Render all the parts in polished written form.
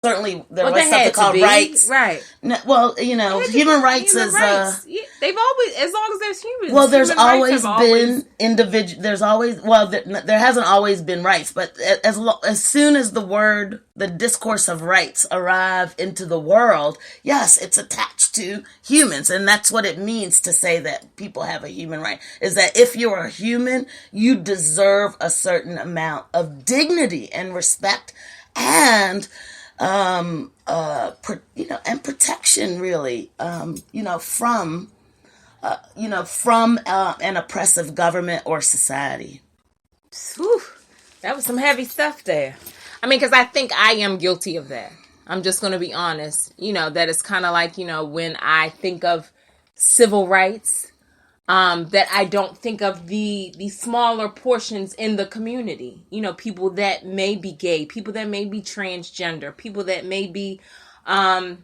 certainly there was something called rights. Right. No, well, human rights is yeah, they've always, as long as there's humans. Well, there's always been individual. There's always there hasn't always been rights, but as soon as the discourse of rights arrive into the world, yes, it's attached to humans, and that's what it means to say that people have a human right. Is that if you're a human, you deserve a certain amount of dignity and respect, and and protection, really, from an oppressive government or society. Whew, that was some heavy stuff there. I mean, because I think I am guilty of that. I'm just going to be honest. That it's kind of like, when I think of civil rights, that I don't think of the smaller portions in the community. People that may be gay, people that may be transgender, people that may be, I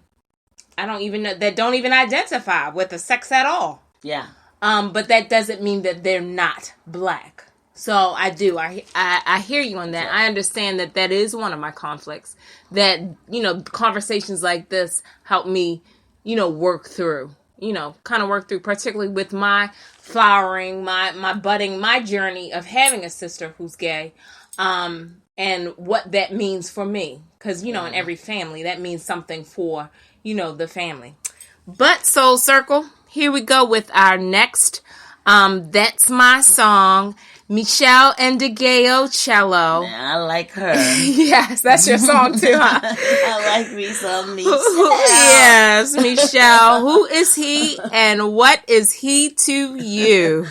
don't even know, that don't even identify with the sex at all. Yeah. But that doesn't mean that they're not black. So I do. I hear you on that. I understand that is one of my conflicts. That, conversations like this help me, work through. Particularly with my flowering, my budding, my journey of having a sister who's gay, and what that means for me. Because, in every family, that means something for, the family. But Soul Circle, here we go with our next, That's My Song, Michelle Ndegeocello Cello. Man, I like her. Yes, that's your song too, huh? I like me some Michelle. Yes, Michelle. Who is he and what is he to you?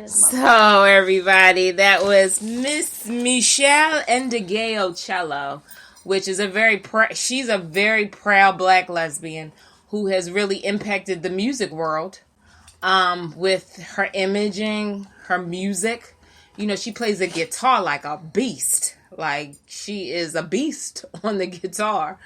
So, everybody, that was Miss Michelle Ndegeocello, which is she's a very proud black lesbian who has really impacted the music world with her imaging, her music. You know, she plays the guitar like a beast. Like, she is a beast on the guitar.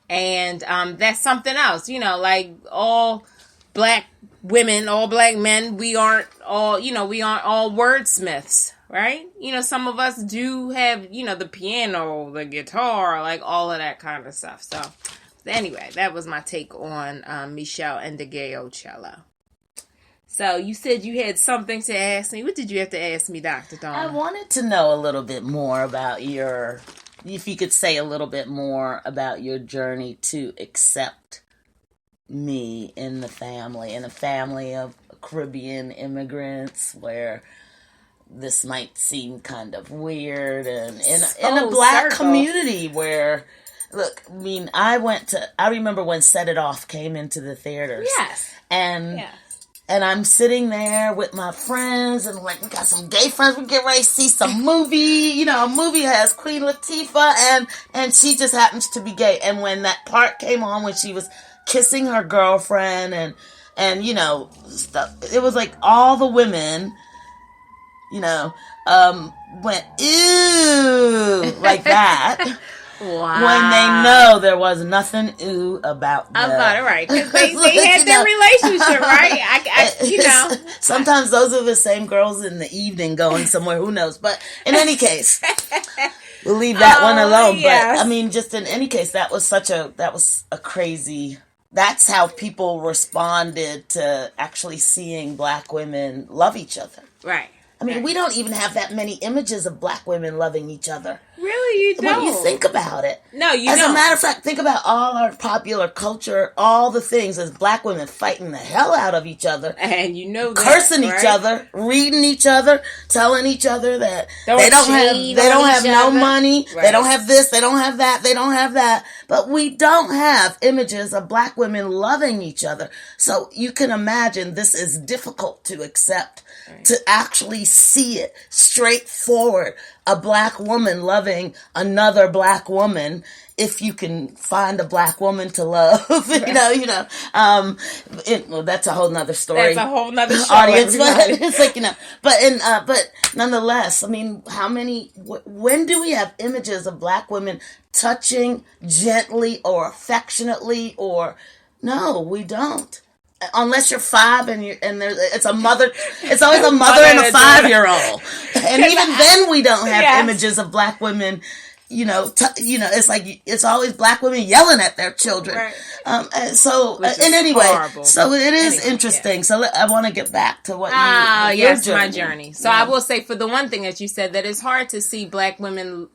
And that's something else. You know, like all black women, all black men, we aren't all wordsmiths, right? You know, some of us do have, the piano, the guitar, like all of that kind of stuff. So, anyway, that was my take on Michelle Ndegeocello. So, you said you had something to ask me. What did you have to ask me, Dr. Dawn? I wanted to know a little bit more about if you could say a little bit more about your journey to accept me in a family of Caribbean immigrants, where this might seem kind of weird, and in a black community where, look, I mean, I remember when Set It Off came into the theaters. Yes. And I'm sitting there with my friends, and like, we got some gay friends. We get ready to see some movie. You know, a movie has Queen Latifah, and she just happens to be gay. And when that part came on, when she was kissing her girlfriend, and stuff, it was like all the women, went ew like that. Wow. When they know there was nothing ooh about them. About it, right? Because they had their relationship, right? Sometimes those are the same girls in the evening going somewhere. Who knows? But in any case, we'll leave that one alone. Yes. But I mean, just in any case, that was a crazy. That's how people responded to actually seeing black women love each other. Right. I mean, we don't even have that many images of black women loving each other. Really, you don't? When you think about it. No, you don't. As a matter of fact, think about all our popular culture, all the things as black women fighting the hell out of each other. And cursing each other, reading each other, telling each other that they don't have no money, right. They don't have this, they don't have that, they don't have that. But we don't have images of black women loving each other. So you can imagine this is difficult to accept, right. To actually see it straightforward. A black woman loving another black woman, if you can find a black woman to love, right. That's a whole nother story. That's a whole nother show, audience, but it's like, but nonetheless, I mean, when do we have images of black women touching gently or affectionately, or no, we don't. Unless you're 5 it's always a mother and a 5-year-old, and even then we don't have images of black women. It's like it's always black women yelling at their children. Right. So it is interesting. Yeah. So I want to get back to what your journey. My journey. So I will say, for the one thing that you said, that it's hard to see black women,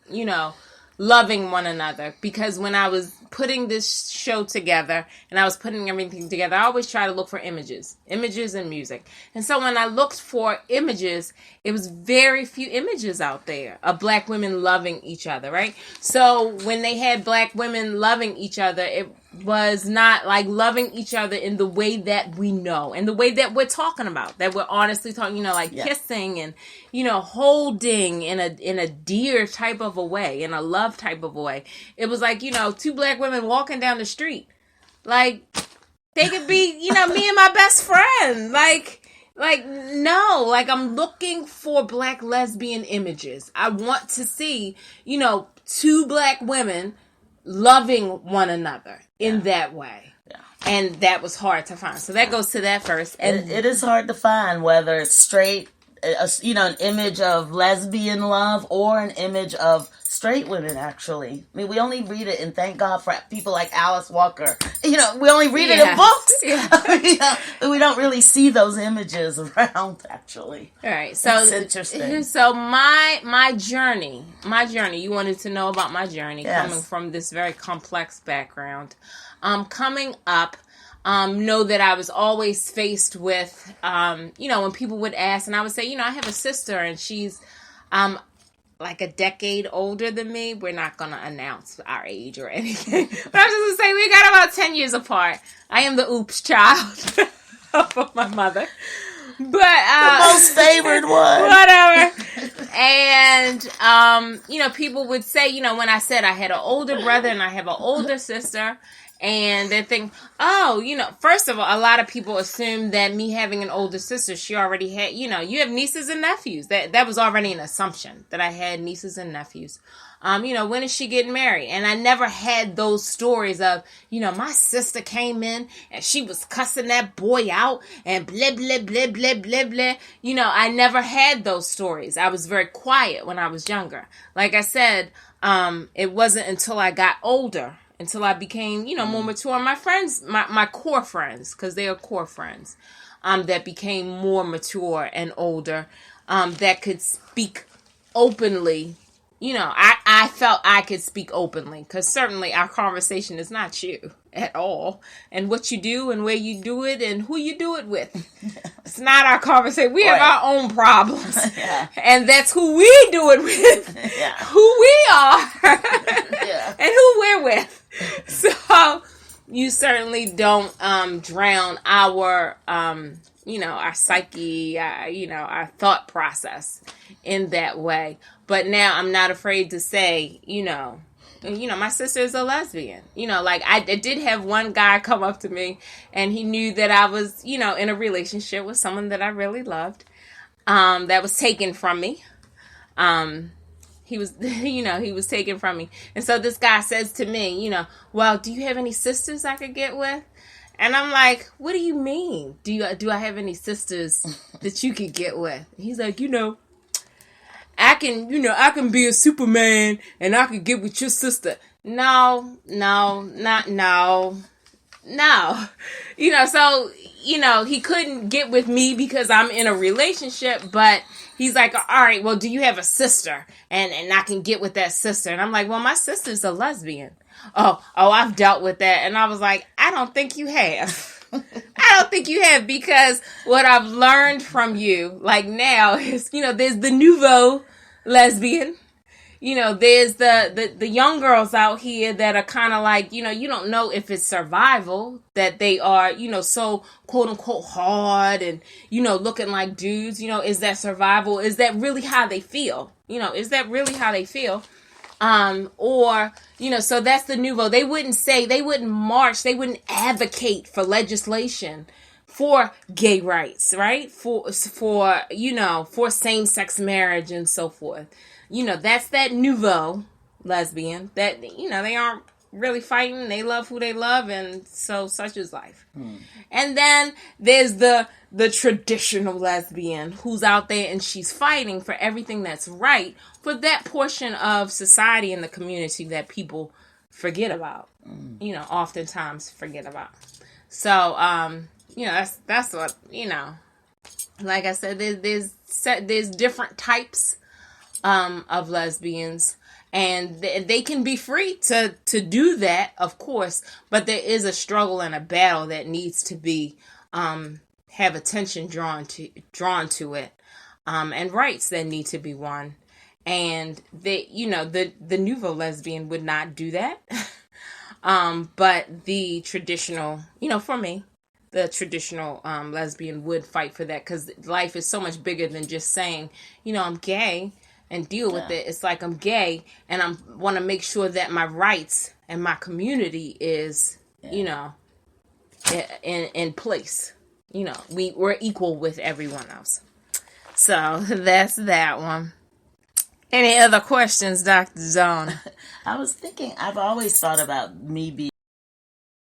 loving one another, because when I was putting this show together and I was putting everything together, I always try to look for images and music. And so when I looked for images, it was very few images out there of black women loving each other, right? So when they had black women loving each other, it was not like loving each other in the way that we know, and the way that we're talking about, that we're honestly talking, kissing and, holding in a dear type of a way, in a love type of a way. It was like, two black women walking down the street. Like, they could be, me and my best friend. No, I'm looking for black lesbian images. I want to see, two black women loving one another in that way. Yeah. And that was hard to find. So that goes to that first. And it is hard to find, whether it's straight, an image of lesbian love or an image of straight women, actually. I mean, we only read it, and thank God for people like Alice Walker. We only read it in books. Yeah. We don't really see those images around, actually. All right. So it's interesting. So my journey, you wanted to know about my journey, yes. Coming from this very complex background. Coming up, know that I was always faced with, when people would ask, and I would say, I have a sister, and she's like a decade older than me. We're not going to announce our age or anything, but I'm just going to say we got about 10 years apart. I am the oops child of my mother. the most favored one. Whatever. And, people would say, when I said I had an older brother and I have an older sister, and they think, first of all, a lot of people assume that me having an older sister, she already had, you have nieces and nephews. That was already an assumption that I had nieces and nephews. When is she getting married? And I never had those stories of, my sister came in and she was cussing that boy out and blah, blah, blah, blah, blah, blah. I never had those stories. I was very quiet when I was younger. Like I said, it wasn't until I got older, until I became, more mature. My friends, my core friends, because they are core friends, that became more mature and older, that could speak openly. I felt I could speak openly, because certainly our conversation is not you at all, and what you do and where you do it and who you do it with. It's not our conversation. We have our own problems, and that's who we do it with, who we are, and who we're with. So you certainly don't drown our our psyche, our thought process in that way. But now I'm not afraid to say, my sister is a lesbian. I did have one guy come up to me, and he knew that I was, in a relationship with someone that I really loved, that was taken from me. He was, he was taken from me. And so this guy says to me, well, do you have any sisters I could get with? And I'm like, what do you mean? Do I have any sisters that you could get with? He's like, I can be a Superman and I can get with your sister. No. So, he couldn't get with me because I'm in a relationship, but he's like, all right, well, do you have a sister? And I can get with that sister. And I'm like, well, my sister's a lesbian. Oh, I've dealt with that. And I was like, I don't think you have. I don't think you have, because what I've learned from you, like now, is, there's the nouveau lesbian. There's the young girls out here that are kind of like, you don't know if it's survival, that they are, so quote unquote hard and, looking like dudes. Is that survival? Is that really how they feel? Is that really how they feel? So that's the nouveau. They wouldn't march, they wouldn't advocate for legislation for gay rights, right? For same-sex marriage and so forth. That's that nouveau lesbian that, they aren't really fighting. They love who they love, and so such is life. And then there's the traditional lesbian who's out there and she's fighting for everything that's right for that portion of society and the community that people forget about, oftentimes forget about. So, that's what, like I said, there's different types of lesbians, and they can be free to do that, of course, but there is a struggle and a battle that needs to be have attention drawn to it, and rights that need to be won. And the nouveau lesbian would not do that. But the traditional, for me, the traditional lesbian would fight for that, because life is so much bigger than just saying, I'm gay and deal with it. It's like, I'm gay and I want to make sure that my rights and my community is, in place. We're equal with everyone else. So that's that one. Any other questions, Dr. Zona? I was thinking, I've always thought about me being